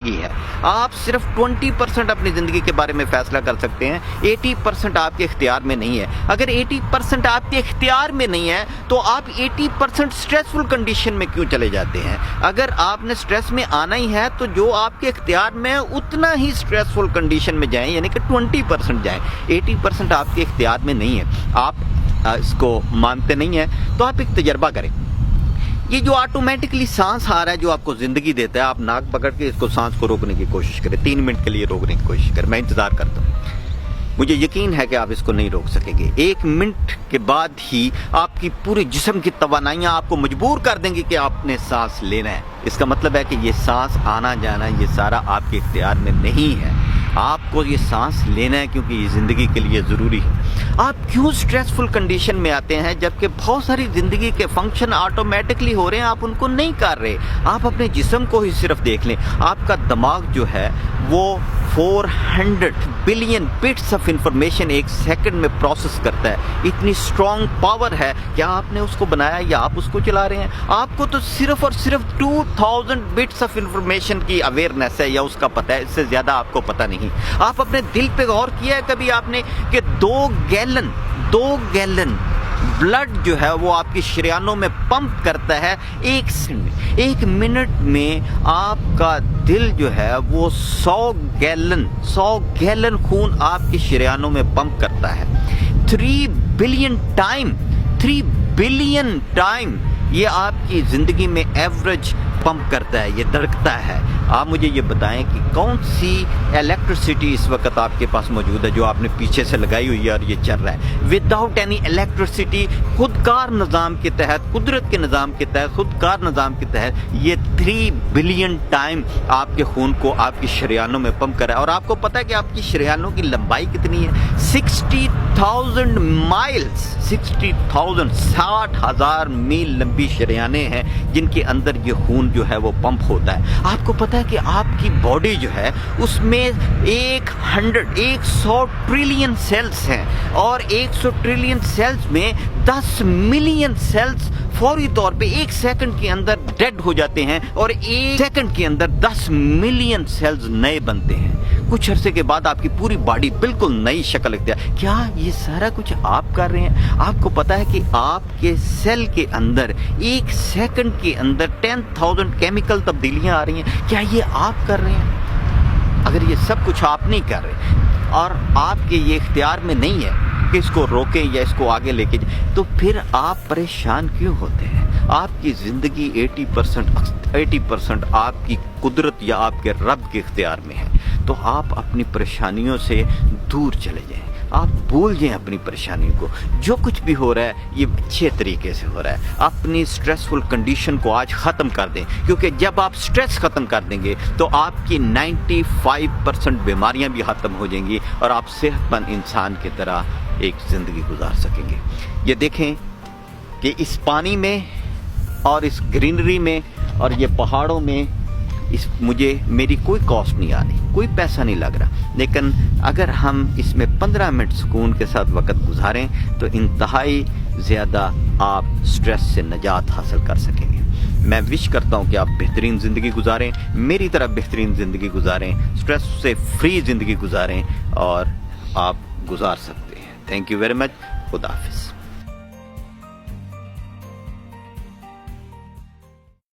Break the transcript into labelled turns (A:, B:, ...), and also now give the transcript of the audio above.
A: ہے آپ صرف 20% اپنی زندگی کے بارے میں فیصلہ کر سکتے ہیں، 80% آپ کے اختیار میں نہیں ہے۔ اگر 80% آپ کے اختیار میں نہیں ہے تو آپ 80% سٹریسفل کنڈیشن میں کیوں چلے جاتے ہیں؟ اگر آپ نے سٹریس میں آنا ہی ہے تو جو آپ کے اختیار میں ہے اتنا ہی سٹریسفل کنڈیشن میں جائیں، یعنی کہ 20% جائیں۔ 80% آپ کے اختیار میں نہیں ہے، آپ اس کو مانتے نہیں ہیں تو آپ ایک تجربہ کریں۔ یہ جو آٹومیٹکلی سانس آ رہا ہے جو آپ کو زندگی دیتا ہے، آپ ناک پکڑ کے اس کو سانس کو روکنے کی کوشش کریں، 3 منٹ کے لیے روکنے کی کوشش کریں۔ میں انتظار کرتا ہوں، مجھے یقین ہے کہ آپ اس کو نہیں روک سکیں گے۔ 1 منٹ کے بعد ہی آپ کی پورے جسم کی توانائیاں آپ کو مجبور کر دیں گی کہ آپ نے سانس لینا ہے۔ اس کا مطلب ہے کہ یہ سانس آنا جانا یہ سارا آپ کے اختیار میں نہیں ہے، آپ کو یہ سانس لینا ہے کیونکہ یہ زندگی کے لیے ضروری ہے۔ آپ کیوں سٹریسفل کنڈیشن میں آتے ہیں جبکہ بہت ساری زندگی کے فنکشن آٹومیٹکلی ہو رہے ہیں، آپ ان کو نہیں کر رہے؟ آپ اپنے جسم کو ہی صرف دیکھ لیں، آپ کا دماغ جو ہے وہ 400 بلین بٹس آف انفارمیشن ایک سیکنڈ میں پروسیس کرتا ہے۔ اتنی اسٹرانگ پاور ہے، کیا آپ نے اس کو بنایا یا آپ اس کو چلا رہے ہیں؟ آپ کو تو صرف اور صرف 2000 بٹس آف انفارمیشن کی اویئرنیس ہے یا اس کا پتہ ہے، اس سے زیادہ آپ کو پتہ نہیں۔ آپ اپنے دل پہ غور کیا ہے کبھی آپ نے کہ 2 گیلن بلڈ جو ہے وہ آپ کی شریانوں میں پمپ کرتا ہے 1 منٹ میں آپ کا دل جو ہے وہ 100 گیلن خون آپ کی شریانوں میں پمپ کرتا ہے۔ 3 بلین ٹائم یہ آپ کی زندگی میں ایوریج پمپ کرتا ہے، یہ دھڑکتا ہے۔ آپ مجھے یہ بتائیں کہ کون سی الیکٹریسٹی اس وقت آپ کے پاس موجود ہے جو آپ نے پیچھے سے لگائی ہوئی ہے اور یہ چل رہا ہے؟ وداؤٹ اینی الیکٹریسٹی، خودکار نظام کے تحت، قدرت کے نظام کے تحت، خودکار نظام کے تحت یہ 3 بلین ٹائم آپ کے خون کو آپ کی شریانوں میں پمپ کر رہا ہے۔ اور آپ کو پتہ ہے کہ آپ کی شریانوں کی لمبائی کتنی ہے؟ 60,000 مائلز، 60,000 میل لمبی شریانیں ہیں جن کے اندر یہ خون جو ہے وہ پمپ ہوتا ہے۔ آپ کو پتہ ہے کہ آپ کی باڈی جو ہے اس میں 100 ٹریلین سیلز ہیں اور 100 ٹریلین سیلز میں 10 ملین سیلز فوری طور پہ 1 سیکنڈ کے اندر ڈیڈ ہو جاتے ہیں اور 1 سیکنڈ کے اندر 10 ملین سیلز نئے بنتے ہیں۔ کچھ عرصے کے بعد آپ کی پوری باڈی بالکل نئی شکل اختیار۔ کیا یہ سارا کچھ آپ کر رہے ہیں؟ آپ کو پتا ہے کہ آپ کے سیل کے اندر 1 سیکنڈ کے اندر 10,000 کیمیکل تبدیلیاں آ رہی ہیں، کیا یہ آپ کر رہے ہیں؟ اگر یہ سب کچھ آپ نہیں کر رہے اور آپ کے یہ اختیار میں نہیں ہے کہ اس کو روکیں یا اس کو آگے لے کے جائیں، تو پھر آپ پریشان کیوں ہوتے ہیں؟ آپ کی زندگی 80% آپ کی قدرت یا آپ کے رب کے اختیار میں ہے، تو آپ اپنی پریشانیوں سے دور چلے جائیں، آپ بھول جائیں اپنی پریشانیوں کو۔ جو کچھ بھی ہو رہا ہے یہ اچھے طریقے سے ہو رہا ہے۔ اپنی سٹریسفل کنڈیشن کو آج ختم کر دیں، کیونکہ جب آپ سٹریس ختم کر دیں گے تو آپ کی 95% بیماریاں بھی ختم ہو جائیں گی اور آپ صحت مند انسان کی طرح ایک زندگی گزار سکیں گے۔ یہ دیکھیں کہ اس پانی میں اور اس گرینری میں اور یہ پہاڑوں میں مجھے میری کوئی کاسٹ نہیں آ رہی، کوئی پیسہ نہیں لگ رہا، لیکن اگر ہم اس میں 15 منٹ سکون کے ساتھ وقت گزاریں تو انتہائی زیادہ آپ سٹریس سے نجات حاصل کر سکیں گے۔ میں وش کرتا ہوں کہ آپ بہترین زندگی گزاریں، میری طرح بہترین زندگی گزاریں، سٹریس سے فری زندگی گزاریں اور آپ گزار سکتے ہیں۔ تھینک یو ویری مچ، خدا حافظ۔